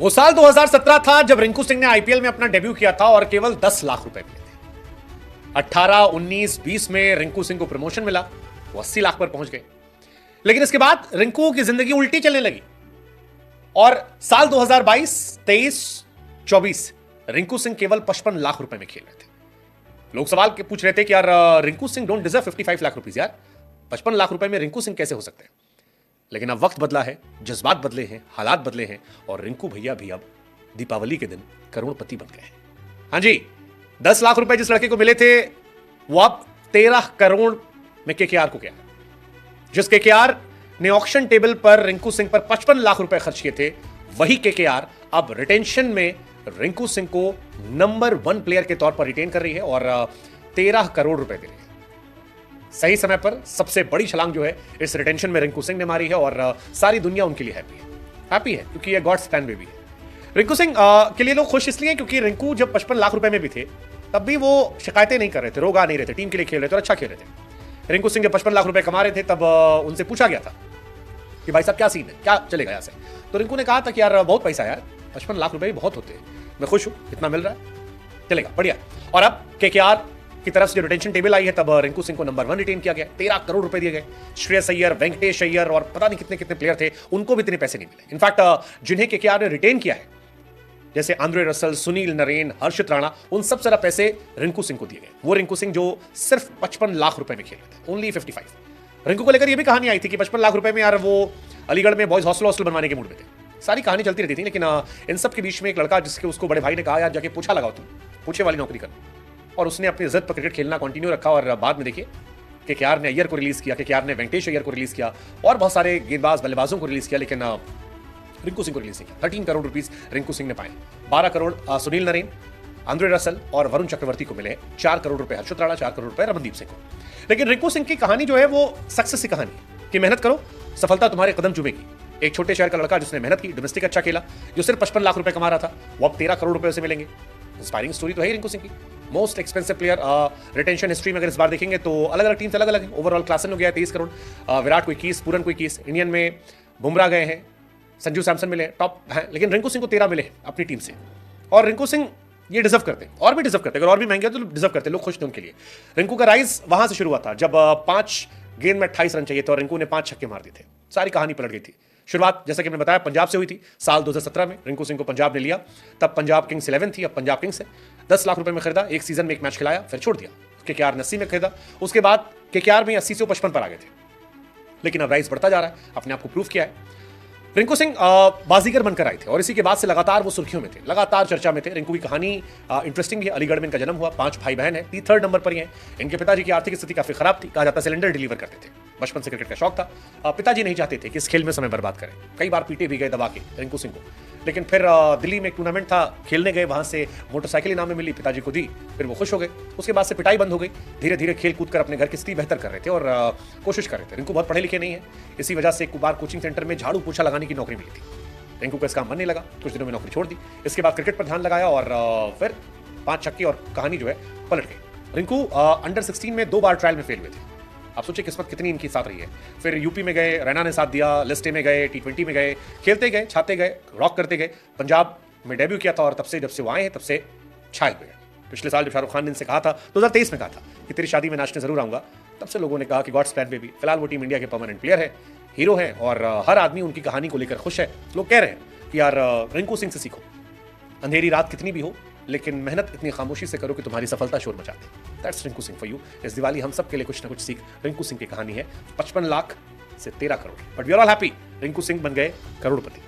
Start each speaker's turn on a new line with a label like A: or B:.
A: वो साल 2017 था जब रिंकू सिंह ने आईपीएल में अपना डेब्यू किया था और केवल 10 लाख रुपए मिले थे। 18, 19, 20 में रिंकू सिंह को प्रमोशन मिला, वो 80 लाख पर पहुंच गए। लेकिन इसके बाद रिंकू की जिंदगी उल्टी चलने लगी और साल 2022, 23, 24 रिंकू सिंह केवल 55 लाख रुपए में खेल रहे थे। लोग सवाल पूछ रहे थे कि यार Rinku Singh don't deserve 55 lakh rupees, यार 55 लाख रुपए में रिंकू सिंह कैसे हो सकते हैं। लेकिन अब वक्त बदला है, जज्बात बदले हैं, हालात बदले हैं और रिंकू भैया भी अब दीपावली के दिन करोड़पति बन गए हैं। हाँ जी, 10 लाख रुपए जिस लड़के को मिले थे वो अब 13 करोड़ में केकेआर को गया। जिस केकेआर ने ऑक्शन टेबल पर रिंकू सिंह पर 55 लाख रुपए खर्च किए थे, वही केकेआर अब रिटेंशन में रिंकू सिंह को नंबर 1 प्लेयर के तौर पर रिटेन कर रही है और 13 करोड़ रुपए दे रही है। सही समय पर सबसे बड़ी छलांग जो है इस रिटेंशन में रिंकू सिंह ने मारी है और सारी दुनिया उनके लिए हैप्पी है क्योंकि ये गॉड्स प्लान बेबी है। रिंकू सिंह के लिए लोग खुश इसलिए क्योंकि रिंकू जब 55 लाख रुपए में भी थे तब भी वो शिकायतें नहीं कर रहे थे, रोग आ नहीं रहे थे, टीम के लिए खेल रहे थे और अच्छा खेल रहे थे। रिंकू सिंह जब 55 लाख रुपए कमा रहे थे तब उनसे पूछा गया था कि भाई साहब क्या सीन है, क्या चलेगा यहाँ से। तो रिंकू ने कहा था कि यार बहुत पैसा है यार, 55 लाख रुपए बहुत होते हैं, मैं खुश हूं, इतना मिल रहा है, चलेगा बढ़िया। और अब केकेआर की तरफ से जो रिटेंशन टेबल आई है तब रिंकू सिंह को नंबर 1 रिटेन किया गया, 13 करोड़ रुपए दिए गए। श्रेयस अय्यर, वेंकटेश अय्यर और पता नहीं कितने कितने प्लेयर थे, उनको भी इतने पैसे नहीं मिले। इनफैक्ट जिन्हें केकेआर ने रिटेन किया है जैसे आंद्रे रसल, सुनील नरेन, हर्षित राणा, उन सब सारा पैसे रिंकू सिंह को दिए गए। वो रिंकू सिंह जो सिर्फ 55 लाख रुपए में खेल रहे थे, ओनली 55। रिंकू को लेकर यह भी कहानी आई थी कि 55 लाख रुपए में यार वो अलीगढ़ में बॉयज हॉस्टल बनवाने के मूड में थे। सारी कहानी चलती रहती थी, लेकिन इन सब के बीच में एक लड़का जिसके उसको बड़े भाई ने कहा यार जाके पूछा लगाओ, तुम पूछे वाली नौकरी कर, और उसने अपनी इज्जत पर क्रिकेट खेलना कंटिन्यू रखा। और बाद में देखिए केकेआर ने अय्यर को रिलीज किया, केकेआर ने वेंकटेश अय्यर को रिलीज किया और बहुत सारे गेंदबाज बल्लेबाजों को रिलीज किया, लेकिन रिंकू सिंह को रिलीज किया। 13 करोड़ रुपीस रिंकू सिंह ने पाए। 12 करोड़ सुनील नरेन, आंद्रे रसल और वरुण चक्रवर्ती को मिले। 4 करोड़ रुपए हर्षित राणा, 4 करोड़ रुपए रमनदीप सिंह को। लेकिन रिंकू सिंह की कहानी जो है वो सक्सेस की कहानी है कि मेहनत करो, सफलता तुम्हारे कदम चूमेगी। एक छोटे शहर का लड़का जिसने मेहनत की, डोमेस्टिक अच्छा खेला, जो सिर्फ 55 लाख रुपए कमा रहा था, वो अब 13 करोड़ रुपए से मिलेंगे। इंस्पायरिंग स्टोरी तो है रिंकू सिंह की। Most expensive player retention history में अगर इस बार देखेंगे तो अलग अलग टीम्स अलग अलग है। ओवरऑल क्लासन हो गया 23 करोड़, विराट को 21, पूरन को 21, इंडियन में बुमराह गए हैं, संजू सैमसन मिले, टॉप हैं, लेकिन रिंकू सिंह को 13 मिले अपनी टीम से। और रिंकू सिंह ये डिजर्व करते हैं और भी डिजर्व करते हैं, अगर और भी महंगे तो डिजर्व करते हैं, लोग खुश थे उनके लिए। रिंकू का राइज वहां से शुरू हुआ था जब 5 गेंद में 28 रन चाहिए थे और रिंकू ने 5 छक्के मार दिए थे। सारी कहानी पलट गई थी। शुरुआत जैसा कि मैंने बताया पंजाब से हुई थी। साल 2017 में रिंकू सिंह को पंजाब ने लिया, तब पंजाब किंग्स 11 थी, अब पंजाब किंग्स है। 10 लाख रुपए में खरीदा, एक सीजन में एक मैच खिलाया, फिर छोड़ दिया। केकेआर ने 80 में खरीदा, उसके बाद केकेआर में 80 से 55 पर आ गए थे, लेकिन अब राइज बढ़ता जा रहा है, अपने आप को प्रूव किया है। रिंकू सिंह बाजीगर बनकर आए थे और इसी के बाद से लगातार वो सुर्खियों में थे, लगातार चर्चा में थे। रिंकू की कहानी इंटरेस्टिंग भी है। अलीगढ़ में इनका जन्म हुआ, 5 भाई बहन है, 3rd नंबर पर ही हैं। इनके पिताजी की आर्थिक स्थिति काफी खराब थी, कहा जाता है सिलेंडर डिलीवर करते थे। बचपन से क्रिकेट का शौक था, पिताजी नहीं चाहते थे कि इस खेल में समय बर्बाद करें, कई बार पीटे भी गए दबा के रिंकू सिंह को। लेकिन फिर दिल्ली में एक टूर्नामेंट था, खेलने गए, वहां से मोटरसाइकिल इनाम में मिली, पिताजी को दी, फिर वो खुश हो गए। उसके बाद से पिटाई बंद हो गई, धीरे धीरे खेल कूद कर अपने घर की स्थिति बेहतर कर रहे थे और कोशिश कर रहे थे। रिंकू बहुत पढ़े लिखे नहीं है, इसी वजह से एक बार कोचिंग सेंटर में झाड़ू पोछा लगाने की नौकरी मिली थी। रिंकू को इस काम मन नहीं लगा, कुछ दिनों में नौकरी छोड़ दी। इसके बाद क्रिकेट पर ध्यान लगाया और फिर 5 छक्के और कहानी जो है पलट गई। रिंकू अंडर 16 में 2 बार ट्रायल में फेल हुए थे। आप सोचिए किस्मत कितनी इनकी साथ रही है। फिर यूपी में गए, रैना ने साथ दिया, लिस्टे में गए, T20 में गए, खेलते गए, छाते गए, रॉक करते गए। पंजाब में डेब्यू किया था और तब से जब से वो आए हैं तब से छाए हुए हैं। पिछले साल जब शाहरुख खान ने इनसे कहा था, 2023 में कहा था कि तेरी शादी में नाचने जरूर आऊंगा, तब से लोगों ने कहा कि गॉड्स प्लान बेबी। फिलहाल वो टीम इंडिया के परमानेंट प्लेयर है, हीरो है और हर आदमी उनकी कहानी को लेकर खुश है। लोग कह रहे हैं कि यार रिंकू सिंह से सीखो, अंधेरी रात कितनी भी हो लेकिन मेहनत इतनी खामोशी से करो कि तुम्हारी सफलता शोर मचा दे। That's Rinku Singh for you. इस दिवाली हम सब के लिए कुछ ना कुछ सीख रिंकू सिंह की कहानी है। 55 लाख से 13 crore, but we are all happy, Rinku Singh बन गए करोड़पति।